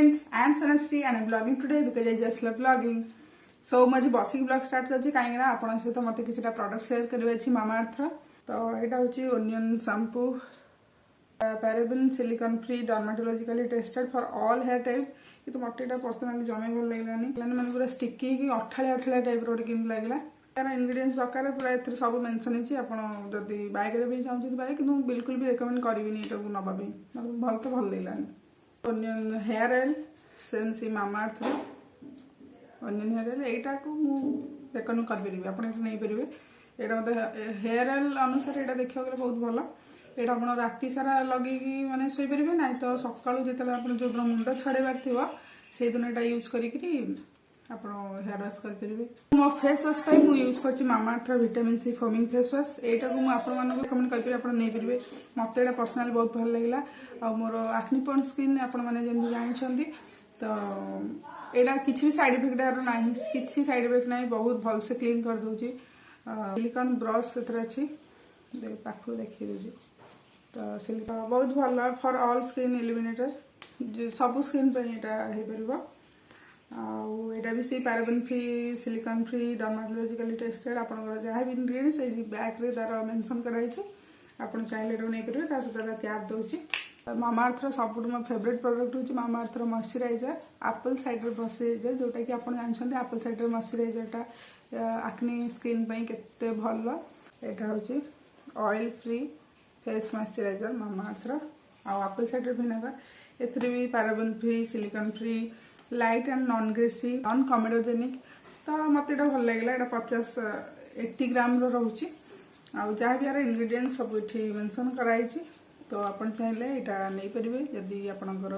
friends, I am Sanasri and I am vlogging today because I just love vlogging. So मुझे बसिक blog start करछि काहे ना आपन सहित मते किछटा प्रोडक्ट शेयर करबे अछि मामा अर्थ तो एटा होछि onion shampoo paraben silicone free dermatologically tested for all hair type कि तो मते एटा पर्सनली जमे भल लागलानी लाने मन पूरा स्टिकी कि अठाळे अठाळे टाइप रोड किन लागला यार इंग्रेडिएंट्स दरकार पूरा एथि सब मेंशन अछि आपन जदी बाय करे भी चाहू बाय कि बिल्कुल भी रेकमेंड करबिनी एटा को नबा भी मतलब भल तो भल लागलानी ओनियन हेयर ऑयल सेंसी मामा अर्थ ओनियन हेयर ऑयल एटा को मु रेकमेंड कर परिबे आपण एटा नै परिबे एटा मते हेयर ऑयल अनुसार एटा देखियो गले बहुत भलो एटा आपण राती सारा लगे कि माने सोई परिबे नै तो सकाळू जेतले आपण जो मुंड छडेबार थिवो से दिन एटा यूज करी कि आपण हेयर वॉश कर परिबे मो फेस वॉश पई मु यूज करछि Mamaearth vitamin C foaming face wash एटा को मु आपण मानको रेकमेंड कर परिबे आपण नै परिबे मते एटा पर्सनली बहुत भल लागला आ मोर एक्ने प्रोन स्किन आपण माने जेम जानि छथि तो एटा किछि भी साइड इफेक्ट आरो नाही किछि साइड इफेक्ट नाही बहुत भल से क्लीन कर दोछि सिलिकॉन ब्रश सेतरा अछि दे पाखु देखि दोछि तो सिलिकॉन बहुत भल फॉर ऑल स्किन एलिमिनेटर जे सब स्किन पे एटा हे परबो एटा भी से paraben free silicone free dermatologically tested आपन जहाँ भी इंग्रेडिएंट्स ए बैक रे तार मेंशन कराई छी आपन चाहिले एटा नै परबे ता सता कैप दोछि मामा अर्थ सब मो फेवरेट प्रोडक्ट होची Mamaearth moisturiser apple cider moisturiser जोटा कि आपन जानछन्ते एप्पल साइडर मॉइस्चराइजर टा एक्ने स्किन पई केते भलो एटा होची oil free face moisturiser Mamaearth आ एप्पल साइडर विनेगर एथरे भी paraben free silicone free light and non greasy non comedogenic तो मते एटा भल लागला एटा 50-80 ग्राम रो रहउची आ जहाँ भी यार इंग्रेडिएंट सब इठी मेंशन कराई छी तो आपण चाहिले एटा नै परिबे यदि आपनकर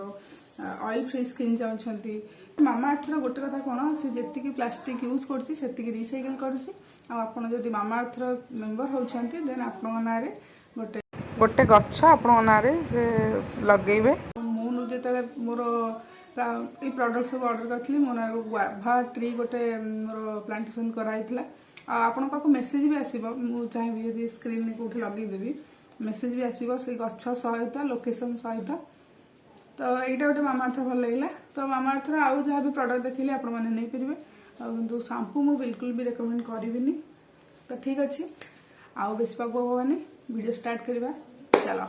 ऑयल फ्री स्किन चाहछंती मामा अर्थ रो गोटे कथा कोन से जेति की प्लास्टिक यूज करछि सेति की रिसाइकल करछि आ आपण जदि मामा अर्थ रो मेंबर होछंती देन आपन नारे गोटे गच्छ आपन नारे से लगेबे मु जेतले मोर ई प्रोडक्ट सब ऑर्डर करथली मोना गुआभा ट्री गोटे मोर प्लांटेशन कराइतला आपण पाको मेसेज भी आसीबो मु चाहि यदि स्क्रीन में कोठी लगे देबी मेसेज भी आसीबो से गच्छ सहित लोकेशन सहित तो एटा गोटे मामा अर्थ भल लागला तो मामा अर्थ आउ जहाँ भी प्रोडक्ट देखिले आपण माने नै परिबे किंतु शैम्पू मु बिल्कुल भी रेकमेंड करिबिनी तो ठीक अछि आउ बेसी पाको होवानी वीडियो स्टार्ट करबा चलो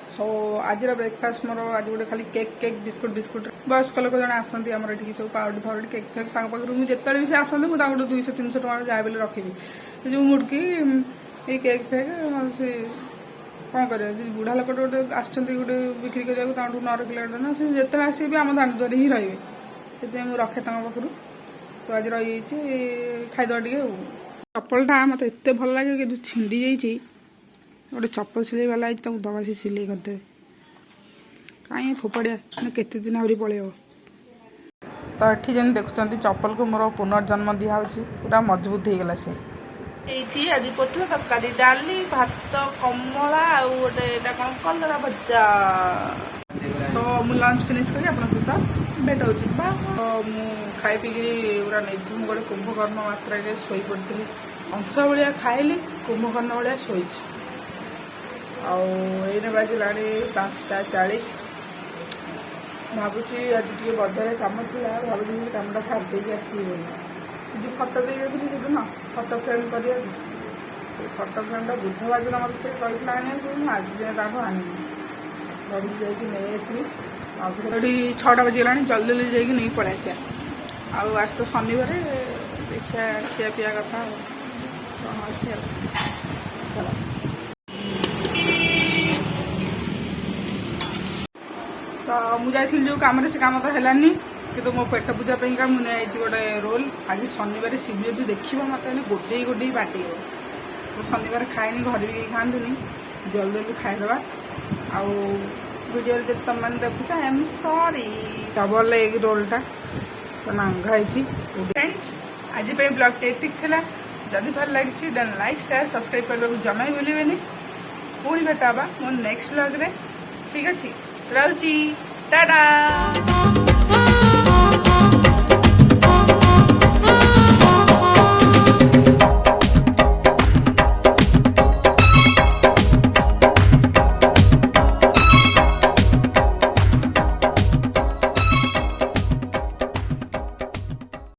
सो आज ब्रेकफास्ट मोर आज गोटे खाली केक बिस्कुट बस लोक जन आसती आम ये सब पाउडर फाउडर केक फेक पाखु मुझे भी से आसती मुझे 200-300 टका जहाँ भी रखी जो मुड़की ये केक फेक से कौन कर बुढ़ा लोक गोटे आस गोटे बिक्री करने न रखिले ना से जिते आसबे आम दान द्वार ही रे से मुझे रखे पाखु तो आज रही खाईद टे चप्पलटा मत एत भल लगे कि छिंडी जाइए गोटे चप्पल सिलाई वाला है दबा से सिलाई करदे कहीं फोपाड़िया केते दिन आहरी पलैब तो ये जन देखुं चप्पल को मोर पुनर्जन्म दिखाई पूरा मजबूत हो गला से आज पटुआ तरकारी डाली भात कमला गोटे कौन कलरा भजा सो मु लंच फिनिश करी आप सहित भेट हो खाई पीकि पूरा निर्धूम गोटे कुंभकर्ण मात्रा शोई पड़ी अंश भाया खाइली कुंभकर्ण भाया शोई आने बाजिला 5:40 भावुची आज टे बजार कम थी भावुची से कमटा सारी आसो फटो दे ना फटो फ्रेम कर फटो फ्रेमटा बुधवार दिन मतलब से कही आने आज जाए आनी घड़ी जाकि नहीं आसबी आगे 6टा बजीगला जल्दी जल्दी जाकि नहीं पलि आसा आज तो शनिवार देखिए खिया पिया कथा कौन अच्छे चलो तो मुझे जो कम से कम तो है कि मो पेट पूजा का मुझे गोटे रोल आज शनिवार शिव जो देखो मत गोटे बाटे तो शनिवार खाएनि घर भी खाती जल्दी जल्दी खाईदे आडियो जब तुम मैंने देखुच I am sorry double egg रोलटा तो नांगाई फ्रेंड्स आज ब्लॉग एति जदि भल लगी देन लाइक शेयर सब्सक्राइब करने को जमा ही भूलें पुणी भेटा मो नेक्स्ट ब्लॉग रे ठीक अच्छे रहुची टाटा।